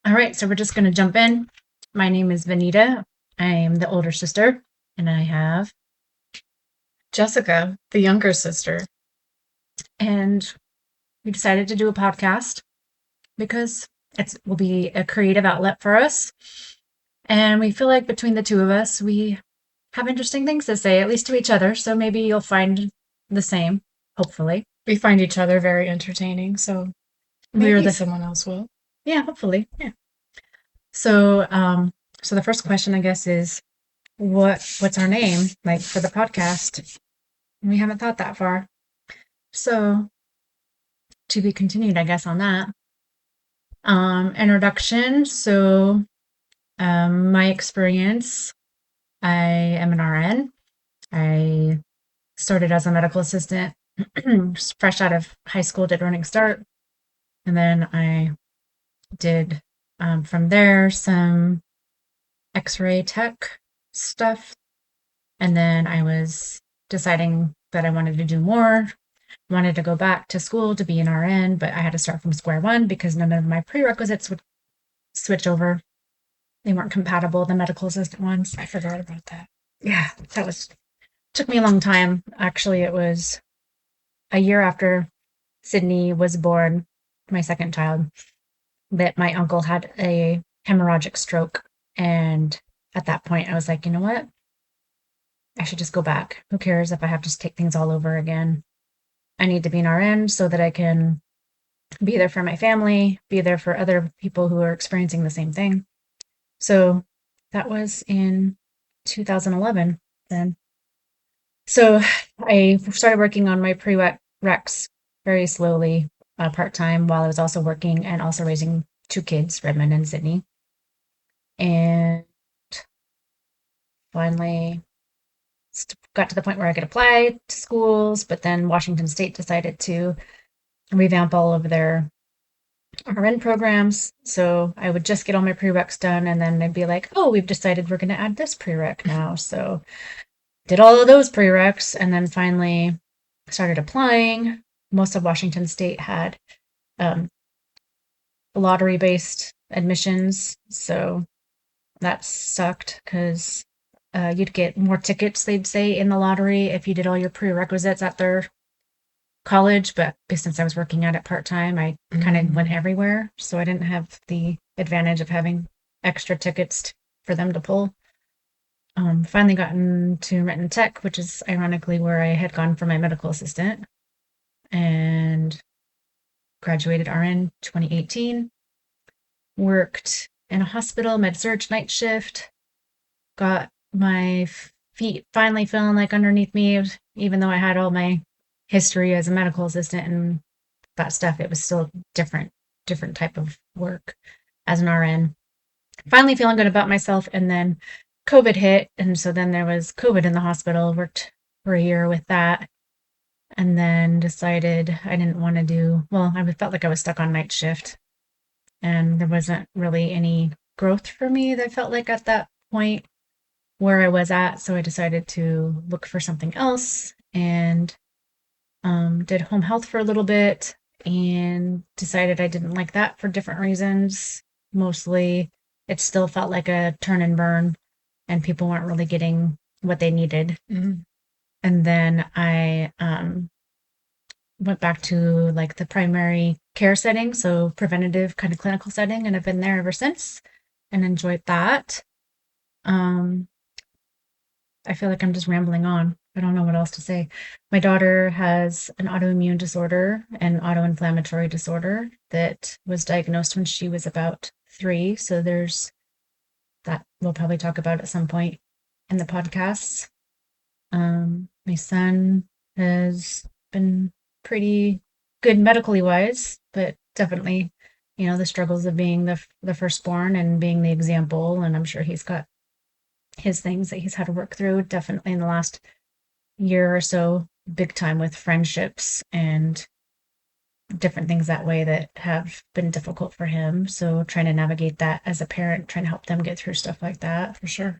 All right, so we're just going to jump in. My name is Vanita. I am the older sister, and I have, Jessica, the younger sister. and we decided to do a podcast because it will be a creative outlet for us. And we feel like between the two of us, we have interesting things to say, at least to each other. So maybe you'll find the same, hopefully. We find each other very entertaining, so We're maybe the, someone else will. yeah, hopefully. Yeah. So, so the first question, I guess, is what's our name like for the podcast? We haven't thought that far. So to be continued, I guess, on that. Introduction. So, my experience, I am an RN. I started as a medical assistant, fresh out of high school, did Running Start. And then I did, from there, some x ray tech stuff. And then I was deciding that I wanted to do more, wanted to go back to school to be an RN, but I had to start from square one because none of my prerequisites would switch over. They weren't compatible, the medical assistant ones. I forgot about that. Yeah, took me a long time. Actually, it was a year after Sydney was born, my second child, that my uncle had a hemorrhagic stroke. And at that point, I was like, you know what? I should just go back. Who cares if I have to take things all over again? I need to be an RN so that I can be there for my family, be there for other people who are experiencing the same thing. So that was in 2011 then. So I started working on my prereqs very slowly, part time, while I was also working and also raising two kids, Redmond and Sydney. And finally got to the point where I could apply to schools, but then Washington State decided to revamp all of their RN programs. So I would just get all my prereqs done, and then they'd be like, oh, we've decided we're going to add this prereq now. So did all of those prereqs, and then finally started applying. Most of Washington State had um, lottery based admissions. So that sucked because you'd get more tickets, they'd say, in the lottery if you did all your prerequisites at their college. But since I was working at it part time, I kind of went everywhere. So I didn't have the advantage of having extra tickets for them to pull. Finally gotten to Renton Tech, which is ironically where I had gone for my medical assistant, and graduated RN 2018. Worked in a hospital, med surg night shift. Got my feet finally feeling like underneath me, even though I had all my history as a medical assistant and that stuff. It was still different type of work as an RN. Finally feeling good about myself, and then COVID hit, and so then there was COVID in the hospital. Worked for a year with that, and then decided I didn't want to do well. I felt like I was stuck on night shift, and there wasn't really any growth for me that felt like at that point where I was at. So I decided to look for something else and did home health for a little bit and decided I didn't like that for different reasons. Mostly, it still felt like a turn and burn, and people weren't really getting what they needed. Mm-hmm. And then I went back to like the primary care setting, so preventative kind of clinical setting, and I've been there ever since and enjoyed that. Um, I feel like I'm just rambling on. I don't know what else to say. My daughter has an autoimmune disorder, an autoinflammatory disorder that was diagnosed when she was about 3. So there's that we'll probably talk about at some point in the podcasts. My son has been pretty good medically wise, but definitely, the struggles of being the firstborn and being the example. And I'm sure he's got his things that he's had to work through. Definitely in the last year or so, big time with friendships and different things that way that have been difficult for him. So trying to navigate that as a parent, trying to help them get through stuff like that. For sure.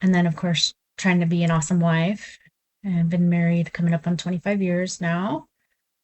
And then, of course, trying to be an awesome wife. And been married coming up on 25 years now.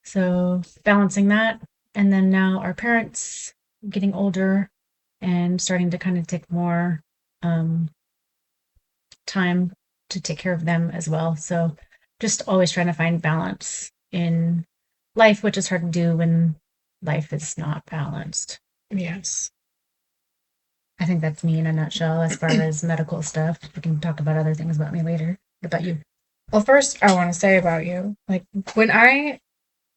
So balancing that. And then now our parents getting older. and starting to kind of take more um, time to take care of them as well. So just always trying to find balance in life, which is hard to do when life is not balanced. Yes. I think that's me in a nutshell as far as medical stuff. We can talk about other things about me later. What about you? Well, first, I want to say about you, like, I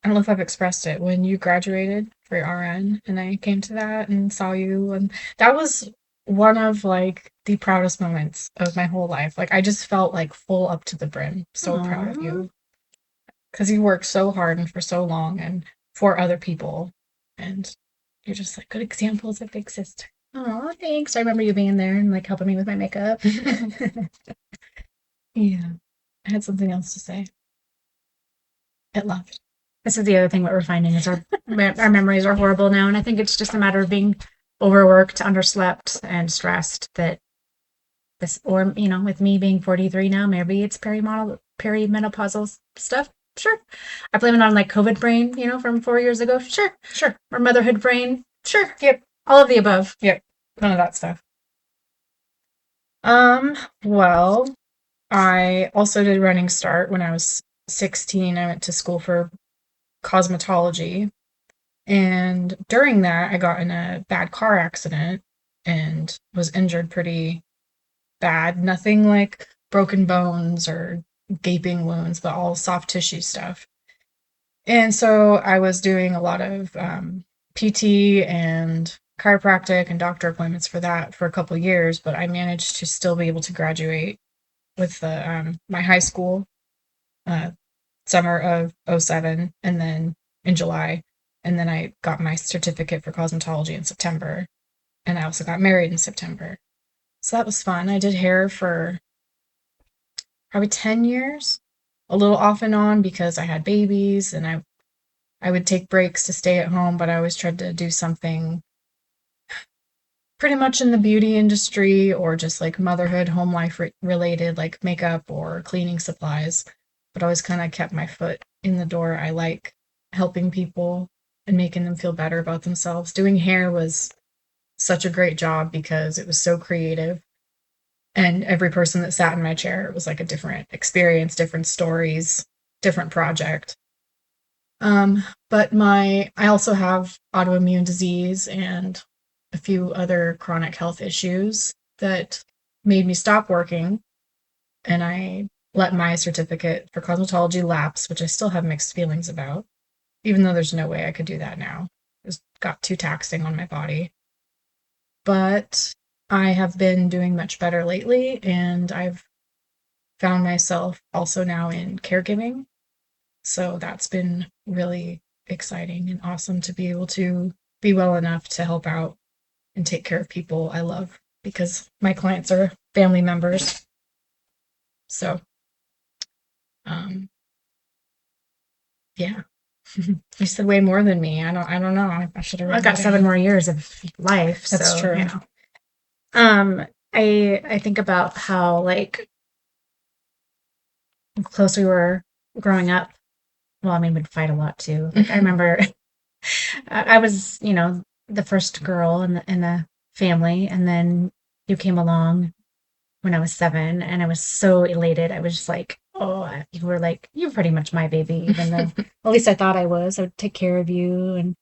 don't know if I've expressed it, when you graduated for your RN and I came to that and saw you, and that was one of like the proudest moments of my whole life. Like, I just felt like full up to the brim. So proud of Aww. you because you worked so hard and for so long and for other people. And you're just like good examples of big sister. Oh, thanks. I remember you being there and like helping me with my makeup. Yeah. I had something else to say. It left. This is the other thing that we're finding is our memories are horrible now, and I think it's just a matter of being overworked, underslept, and stressed. That this, or with me being 43 now, maybe it's perimenopausal stuff. Sure, I blame it on like COVID brain, from 4 years ago. Sure, Sure. or motherhood brain. Sure, Yep. all of the above. Yep. None of that stuff. Well, I also did running start when I was 16. I went to school for cosmetology. And during that, I got in a bad car accident and was injured pretty bad. Nothing like broken bones or gaping wounds, but all soft tissue stuff. And so I was doing a lot of PT and chiropractic and doctor appointments for that for a couple of years, but I managed to still be able to graduate with my high school uh, summer of '07, and then in July. And then I got my certificate for cosmetology in September. And I also got married in September. So that was fun. I did hair for probably 10 years, a little off and on because I had babies and I would take breaks to stay at home, but I always tried to do something pretty much in the beauty industry or just like motherhood, home life related, like makeup or cleaning supplies. But always kind of kept my foot in the door. I like helping people and making them feel better about themselves. Doing hair was such a great job because it was so creative. And every person that sat in my chair, it was like a different experience, different stories, different project. But I also have autoimmune disease and a few other chronic health issues that made me stop working, and I let my certificate for cosmetology lapse, which I still have mixed feelings about, even though there's no way I could do that now. It got too taxing on my body. But I have been doing much better lately, and I've found myself also now in caregiving. So that's been really exciting and awesome to be able to be well enough to help out and take care of people I love because my clients are family members. So, um, yeah, you said way more than me. I don't know. I should have I've written got that 7 down. more years of life, That's so true. Um, I think about how like close we were growing up. Well, I mean, we'd fight a lot too. Like I remember, I was the first girl in the family, and then you came along when I was 7, and I was so elated. I was just like, oh, you were like you're pretty much my baby, even though at least I thought I was. I would take care of you and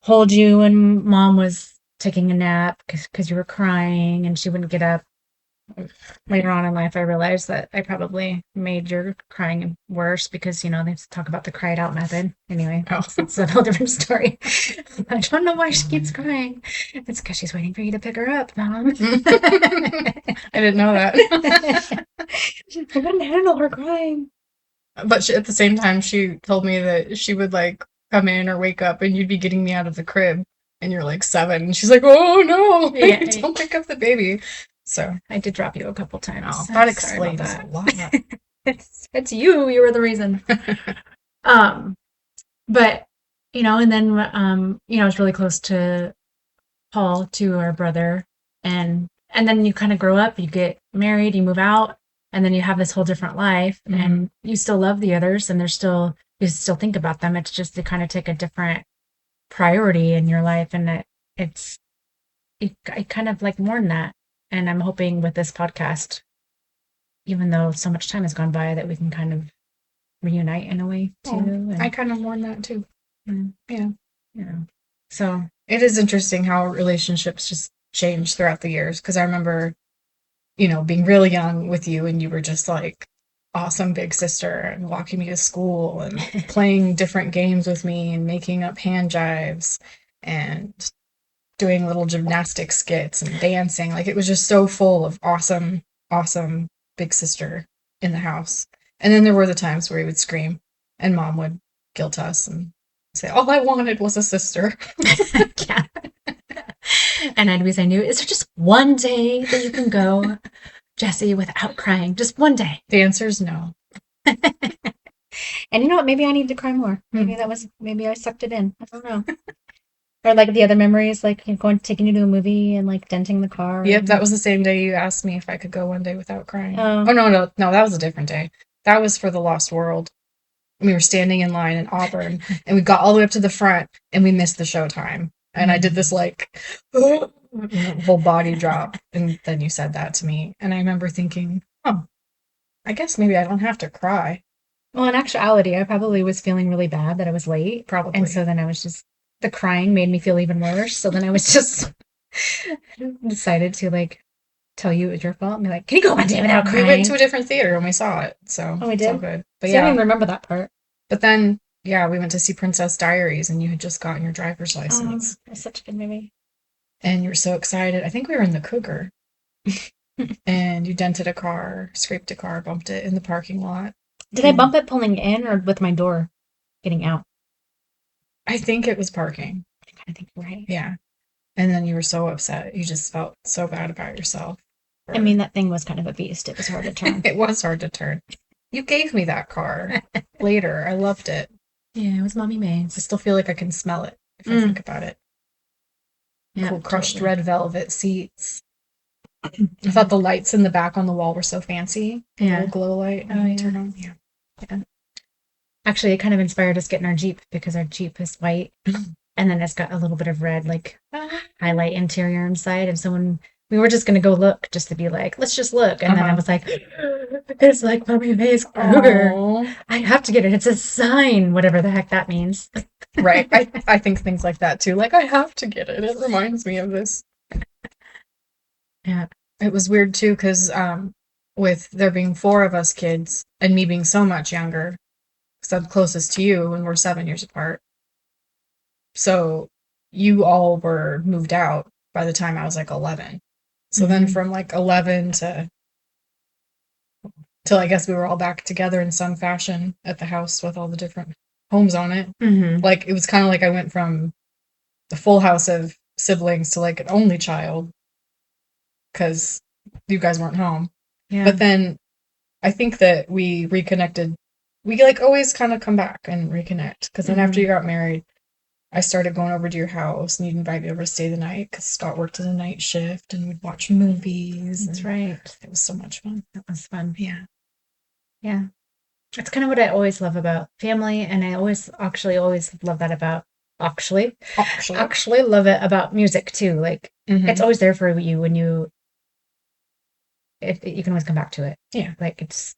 hold you when mom was taking a nap because you were crying and she wouldn't get up. Later on in life, I realized that I probably made your crying worse because, they talk about the cried out method. Anyway, Oh, that's a whole different story. I don't know why she keeps crying. It's because she's waiting for you to pick her up, Mom. I didn't know that. I couldn't handle her crying. But at the same time, she told me that she would like come in or wake up and you'd be getting me out of the crib and you're like 7. And she's like, oh no, Yeah, don't pick up the baby. So, I did drop you a couple oh, times. that Sorry about explains a that. lot. It's you. You were the reason. Um, but and then I was really close to Paul, to our brother, and then you kind of grow up, you get married, you move out, and then you have this whole different life, and you still love the others, and you still think about them. It's just they kind of take a different priority in your life, and it's I kind of like mourn that. And I'm hoping with this podcast, even though so much time has gone by, that we can kind of reunite in a way too. Oh, I And kind of mourn that too. mm, Yeah. you know, so It is interesting how relationships just change throughout the years. Because I remember, being really young with you and you were just like awesome big sister and walking me to school and playing different games with me and making up hand jives and doing little gymnastic skits and dancing. Like it was just so full of awesome, awesome big sister in the house. And then there were the times where he would scream and mom would guilt us and say, all I wanted was a sister. yeah. And I'd always I knew, is there just one day that you can go, Jesse, without crying? Just one day. The answer is no. And you know what? Maybe I need to cry more. Hmm. Maybe I sucked it in. I don't know. Or like the other memories, like taking you to a movie and like denting the car. Yep, that was the same day you asked me if I could go one day without crying. Oh, Oh, no, no, no, that was a different day. That was for the Lost World. We were standing in line in Auburn, and we got all the way up to the front, and we missed the showtime. And I did this like whole body drop, and then you said that to me, and I remember thinking, oh, I guess maybe I don't have to cry. well, in actuality, I probably was feeling really bad that I was late. Probably. And so then I was just, the crying made me feel even worse. So then I was just decided to like tell you it was your fault and be like, can you go one day without We crying? went to a different theater and we saw it, so Oh, we it's all did? good. But See, I don't yeah, even remember that part. but then yeah, we went to see Princess Diaries, and you had just gotten your driver's Oh, license, that's such a good movie. and you were so excited. I think we were in the Cougar, and you dented a car, scraped a car, bumped it in the parking lot. Did I bump it pulling in or with my door getting out? I think it was parking. I kind of think you're right. Yeah. And then you were so upset. You just felt so bad about yourself. I mean, that thing was kind of a beast. It was hard to turn. It was hard to turn. You gave me that car later. I loved it. Yeah, it was Mommy I May's. still feel like I can smell it if I think about it. Yeah, Cool crushed totally. red velvet seats. I thought the lights in the back on the wall were so fancy. The Yeah. little glow light. Oh, yeah. Turn on. Yeah. Actually, it kind of inspired us getting our Jeep because our Jeep is white and then it's got a little bit of red, like highlight interior inside. And so when we were just going to go look just to be like, let's just look. And then I was like, it's like Mommy May's Kruger. Aww. I have to get it. It's a sign, whatever the heck that means. Right. I think things like that too. Like, I have to get it. It reminds me of this. Yeah. It was weird too, because with there being four of us kids and me being so much younger, because I'm closest to you and we're 7 years apart. So you all were moved out by the time I was like 11. So then Mhm. from like 11 to till I guess we were all back together in some fashion at the house with all the different homes on it. Mhm. Like it was kind of like I went from the full house of siblings to like an only child because you guys weren't home. Yeah. But then I think that we reconnected. We like always kind of come back and reconnect because then after you got married, I started going over to your house and you'd invite me over to stay the night because Scott worked in the night shift and we'd watch movies. That's right. It was so much fun. That was fun. Yeah. Yeah. That's kind of what I always love about family. And I always love that about actually love it about music too. Like it's always there for you when you can always come back to it. Yeah. Like it's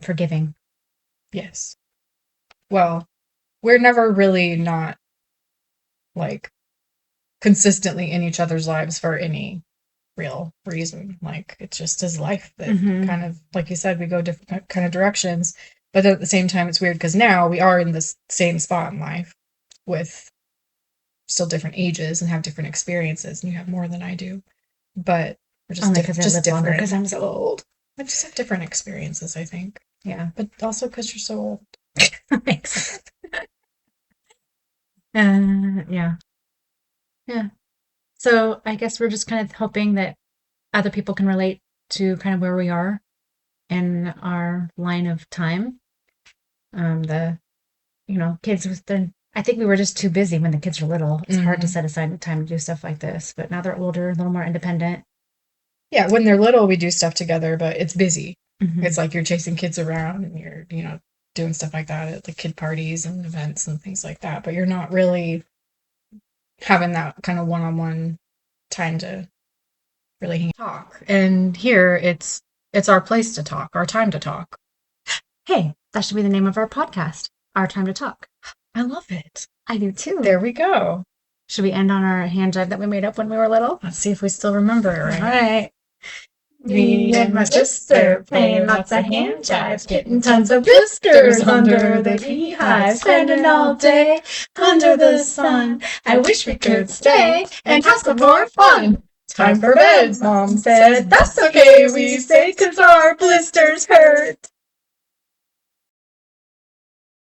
forgiving. Yes. Well, we're never really not like consistently in each other's lives for any real reason. Like it's just his life that kind of, like you said, we go different kind of directions. But at the same time, it's weird because now we are in this same spot in life with still different ages and have different experiences, and you have more than I do. But we're just Only because I live longer different. because I'm so old. I just have different experiences, I think. Yeah. But also because you're so old. Makes sense. Yeah. Yeah. So I guess we're just kind of hoping that other people can relate to kind of where we are in our line of time. The kids with I think we were just too busy when the kids were little. It's hard to set aside time to do stuff like this, but now they're older, a little more independent. Yeah, when they're little, we do stuff together, but it's busy. Mhm. It's like you're chasing kids around and you're, doing stuff like that at the kid parties and events and things like that. But you're not really having that kind of one-on-one time to really talk. And here it's our place to talk, our time to talk. Hey, that should be the name of our podcast, Our Time to Talk. I love it. I do too. There we go. Should we end on our hand jive that we made up when we were little? Let's see if we still remember it All right. right. Me and my sister playing lots of hand jives, getting tons of blisters under the beehive, spending all day under the sun. I wish we could stay and have some more fun. Time for bed, Mom said. That's okay, we say, 'cause our blisters hurt.